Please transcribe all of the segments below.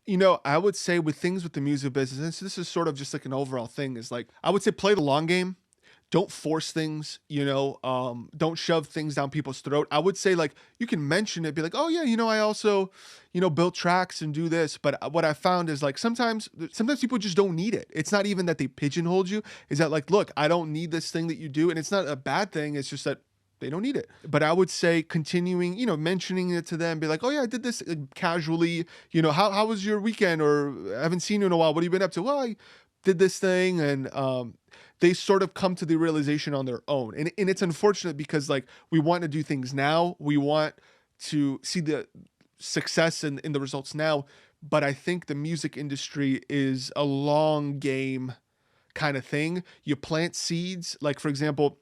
I would say with things with the music business, and so this is sort of just like an overall thing, is like I would say play the long game. Don't force things, don't shove things down people's throat. I would say like you can mention it, be like, oh yeah, I also, build tracks and do this. But what I found is like sometimes people just don't need it. It's not even that they pigeonholed you, is that like, look, I don't need this thing that you do. And it's not a bad thing. It's just that they don't need it. But I would say continuing, mentioning it to them, be like, oh yeah, I did this casually, how was your weekend? Or I haven't seen you in a while. What have you been up to? Well, I did this thing. And, they sort of come to the realization on their own. And it's unfortunate because like we want to do things now. We want to see the success in the results now. But I think the music industry is a long game kind of thing. You plant seeds. Like, for example,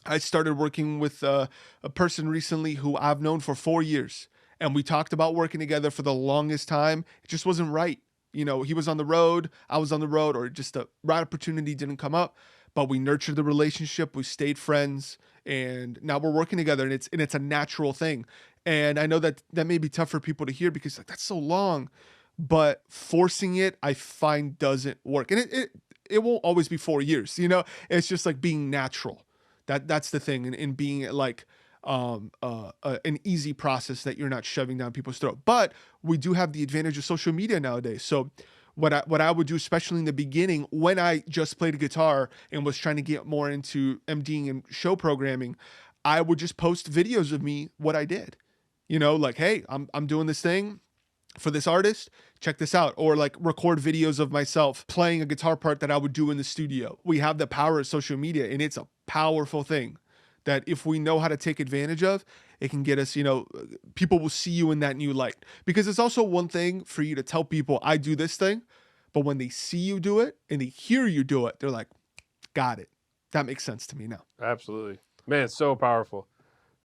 I started working with a person recently who I've known for 4 years. And we talked about working together for the longest time. It just wasn't right. He was on the road, I was on the road, or just the right opportunity didn't come up. But we nurtured the relationship, we stayed friends, and now we're working together, and it's a natural thing. And I know that may be tough for people to hear because like that's so long, but forcing it I find doesn't work. And it won't always be 4 years, It's just like being natural. That's the thing, and being like an easy process that you're not shoving down people's throat. But we do have the advantage of social media nowadays. So what I would do, especially in the beginning, when I just played guitar and was trying to get more into MDing and show programming, I would just post videos of me, what I did. Like, hey, I'm doing this thing for this artist, check this out. Or like record videos of myself playing a guitar part that I would do in the studio. We have the power of social media, and it's a powerful thing that if we know how to take advantage of, it can get us, people will see you in that new light. Because it's also one thing for you to tell people, I do this thing, but when they see you do it and they hear you do it, they're like, got it. That makes sense to me now. Absolutely. Man, it's so powerful.